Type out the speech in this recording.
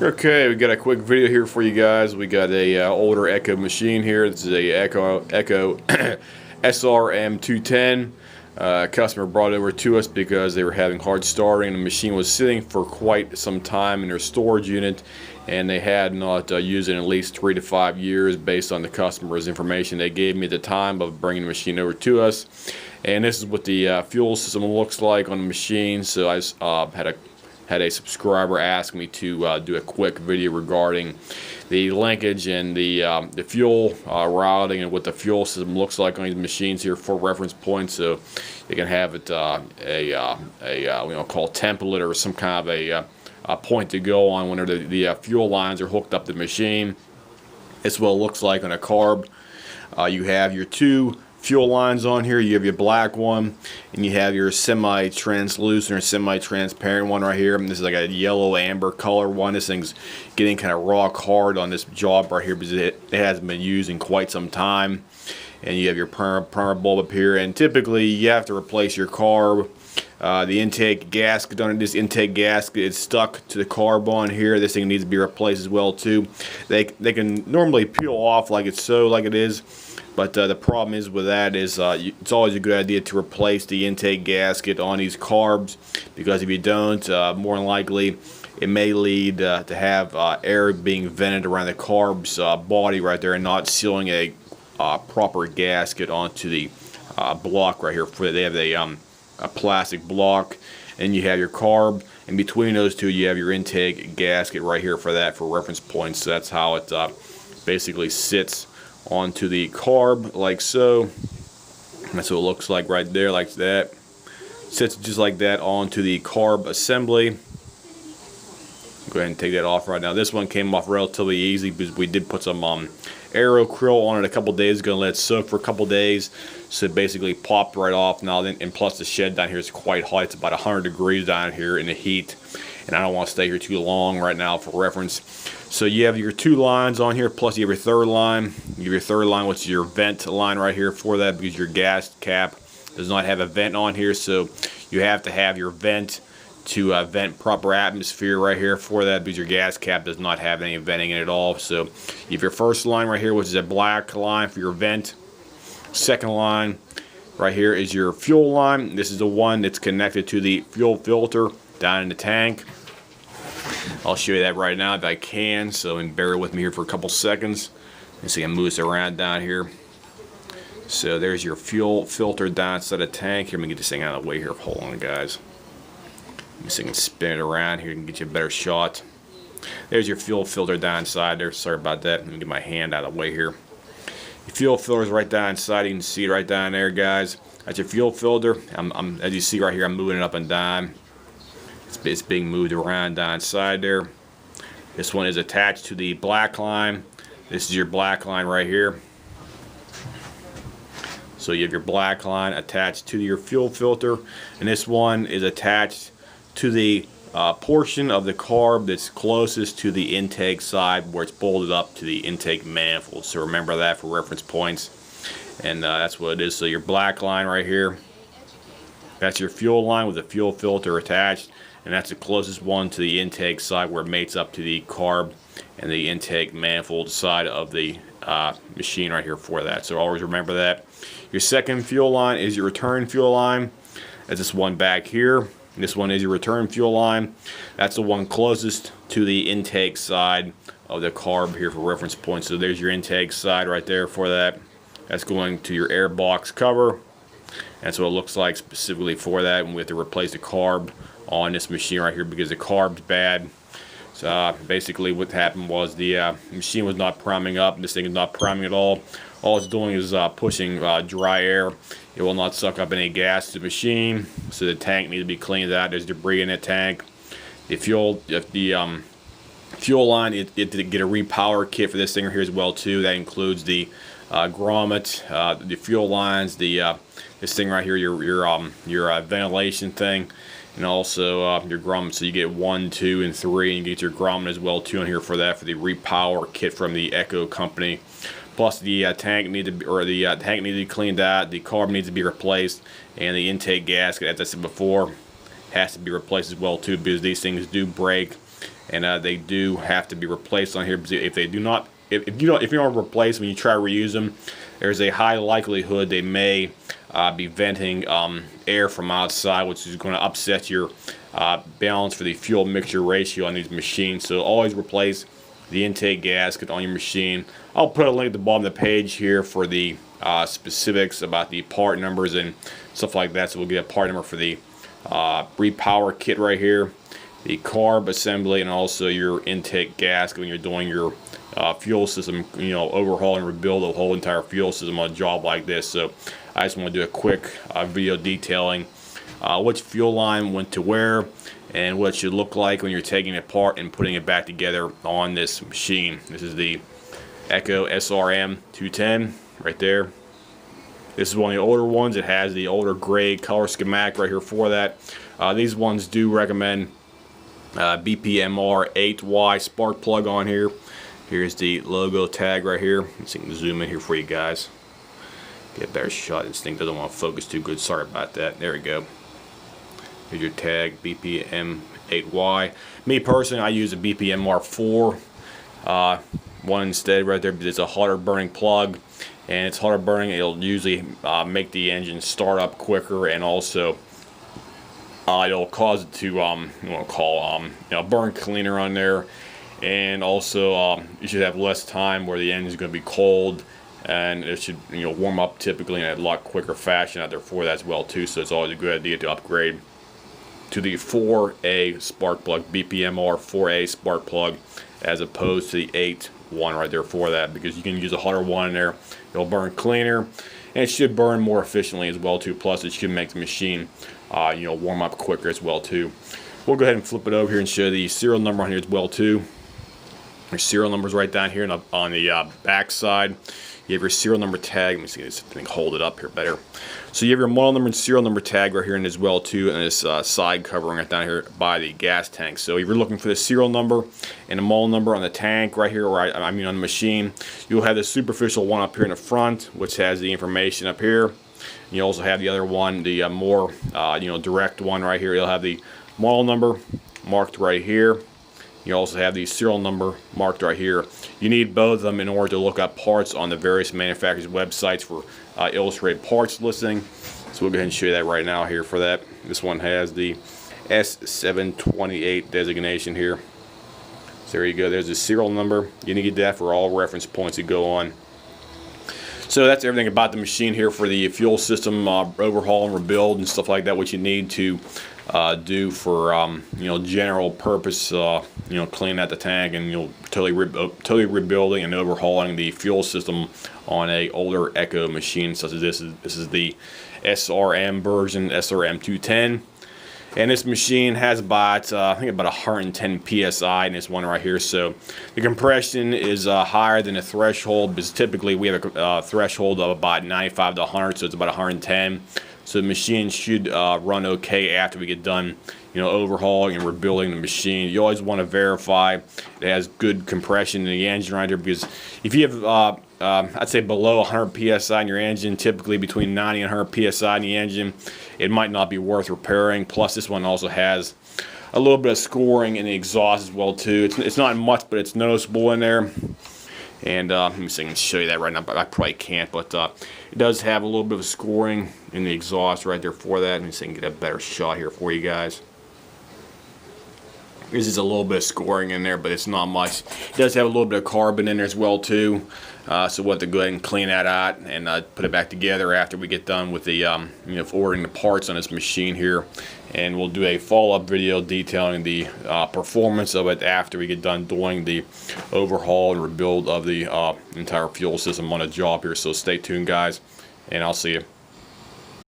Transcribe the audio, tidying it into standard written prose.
Okay, we got a quick video here for you guys. We got a older Echo machine here. This is a Echo SRM-210. Customer brought it over to us because they were having hard starting, and the machine was sitting for quite some time in their storage unit, and they had not used it in at least 3 to 5 years based on the customer's information they gave me at the time of bringing the machine over to us. And this is what the fuel system looks like on the machine. So I had a subscriber ask me to do a quick video regarding the linkage and the fuel routing and what the fuel system looks like on these machines here for reference points, so you can have it call template or some kind of a point to go on whenever the fuel lines are hooked up to the machine. It's what it looks like on a carb. You have your two fuel lines on here. You have your black one, and you have your semi-translucent or semi-transparent one right here. And this is like a yellow amber color one. This thing's getting kind of rock hard on this job right here because it hasn't been used in quite some time. And you have your primer bulb up here, and typically you have to replace your carb. The intake gasket on it, this intake gasket is stuck to the carb on here. This thing needs to be replaced as well too. They can normally peel off like it's so, like it is. But the problem is with that is it's always a good idea to replace the intake gasket on these carbs, because if you don't, more than likely it may lead to have air being vented around the carb's body right there and not sealing a proper gasket onto the block right here. They have a plastic block, and you have your carb. In between those two, you have your intake gasket right here for reference points. So that's how it basically sits onto the carb, like so. That's what it looks like right there, like that. Sits just like that onto the carb assembly. Go ahead and take that off right now. This one came off relatively easy because we did put some aero krill on it a couple days ago and let it soak for a couple days, so it basically popped right off now. And plus the shed down here is quite hot. It's about 100 degrees down here in the heat, and I don't want to stay here too long right now for reference. So you have your two lines on here, plus you have your third line. You have your third line, which is your vent line right here for that, because your gas cap does not have a vent on here. So you have to have your vent to vent proper atmosphere right here for that, because your gas cap does not have any venting in it at all. So you have your first line right here, which is a black line for your vent. Second line right here is your fuel line. This is the one that's connected to the fuel filter down in the tank. I'll show you that right now if I can, so bear with me here for a couple seconds. You see I move this around down here. So there's your fuel filter down inside the tank. Here, let me get this thing out of the way here. Hold on, guys. Let me see if I can spin it around here and get you a better shot. There's your fuel filter down inside there. Sorry about that. Let me get my hand out of the way here. Your fuel filter is right down inside. You can see it right down there, guys. That's your fuel filter. As you see right here, I'm moving it up and down. It's being moved around down inside there. This one is attached to the black line. This is your black line right here. So you have your black line attached to your fuel filter, and this one is attached to the portion of the carb that's closest to the intake side, where it's bolted up to the intake manifold. So remember that for reference points. And that's what it is. So your black line right here, that's your fuel line with the fuel filter attached, and that's the closest one to the intake side where it mates up to the carb and the intake manifold side of the machine right here for that. So always remember that. Your second fuel line is your return fuel line. That's this one back here. This one is your return fuel line. That's the one closest to the intake side of the carb here for reference points. So there's your intake side right there for that. That's going to your air box cover. That's what it looks like specifically for that. And we have to replace the carb on this machine right here because the carb's bad. So basically what happened was the machine was not priming up. This thing is not priming at all. All it's doing is pushing dry air. It will not suck up any gas to the machine, so the tank needs to be cleaned out. There's debris in the tank. The fuel line, it did get a repower kit for this thing here as well too. That includes the grommet, the fuel lines, this thing right here, your ventilation thing, and also your grommet. So you get 1, 2, and 3, and you get your grommet as well too in here for that, for the repower kit from the Echo company. Plus the tank needs to be cleaned out, the carb needs to be replaced, and the intake gasket, as I said before, has to be replaced as well too, because these things do break and they do have to be replaced on here. Because if they do not, if you don't replace them, when you try to reuse them, there's a high likelihood they may be venting air from outside, which is going to upset your balance for the fuel mixture ratio on these machines. So always replace the intake gasket on your machine. I'll put a link at the bottom of the page here for the specifics about the part numbers and stuff like that. So we'll get a part number for the repower kit right here, the carb assembly, and also your intake gasket when you're doing your fuel system, overhaul and rebuild the whole entire fuel system on a job like this. So I just want to do a quick video detailing which fuel line went to where and what it should look like when you're taking it apart and putting it back together on this machine. This is the Echo SRM-210 right there. This is one of the older ones. It has the older gray color schematic right here for that. These ones do recommend BPMR 8Y spark plug on here. Here's the logo tag right here. Let's see if I can zoom in here for you guys. Get a better shot. This thing doesn't want to focus too good. Sorry about that. There we go. Here's your tag, BPM 8Y. Me personally, I use a BPMR 4 one instead right there, because it's a hotter burning plug, and it's hotter burning. It'll usually make the engine start up quicker, and also it'll cause it to burn cleaner on there, and also you should have less time where the engine is going to be cold, and it should warm up typically in a lot quicker fashion out there for that as well too. So it's always a good idea to upgrade to the 4A spark plug, BPMR 4A spark plug, as opposed to the 8 one right there for that, because you can use a hotter one in there. It'll burn cleaner, and it should burn more efficiently as well too. Plus, it should make the machine warm up quicker as well too. We'll go ahead and flip it over here and show the serial number on here as well too. Your serial numbers right down here on the back side. You have your serial number tag. Let me see if I can hold it up here better. So you have your model number and serial number tag right here in as well too, and this side covering right down here by the gas tank. So if you're looking for the serial number and the model number on the tank right here, or I mean on the machine, you'll have the superficial one up here in the front, which has the information up here. You also have the other one, the more direct one right here. You'll have the model number marked right here. You also have the serial number marked right here. You need both of them in order to look up parts on the various manufacturers' websites for illustrated parts listing. So we'll go ahead and show you that right now here for that. This one has the S728 designation here. So there you go. There's the serial number. You need that for all reference points that go on. So that's everything about the machine here for the fuel system overhaul and rebuild and stuff like that, what you need to do for general purpose cleaning out the tank and totally rebuilding and overhauling the fuel system on a older Echo machine such as this. This is the SRM version, SRM-210. And this machine has about, I think about 110 psi in this one right here. So the compression is higher than the threshold, because typically we have a threshold of about 95 to 100, so it's about 110. So the machine should run okay after we get done, overhauling and rebuilding the machine. You always want to verify it has good compression in the engine right here, because if you have I'd say below 100 psi in your engine, typically between 90 and 100 psi in the engine, it might not be worth repairing. Plus this one also has a little bit of scoring in the exhaust as well too. It's not much, but it's noticeable in there. And let me see if I can show you that right now, but I probably can't. But it does have a little bit of scoring in the exhaust right there for that. Let me see if I can get a better shot here for you guys. This is a little bit of scoring in there, but it's not much. It does have a little bit of carbon in there as well too. So we'll have to go ahead and clean that out and put it back together after we get done with the ordering the parts on this machine here. And we'll do a follow-up video detailing the performance of it after we get done doing the overhaul and rebuild of the entire fuel system on a job here. So stay tuned, guys, and I'll see you.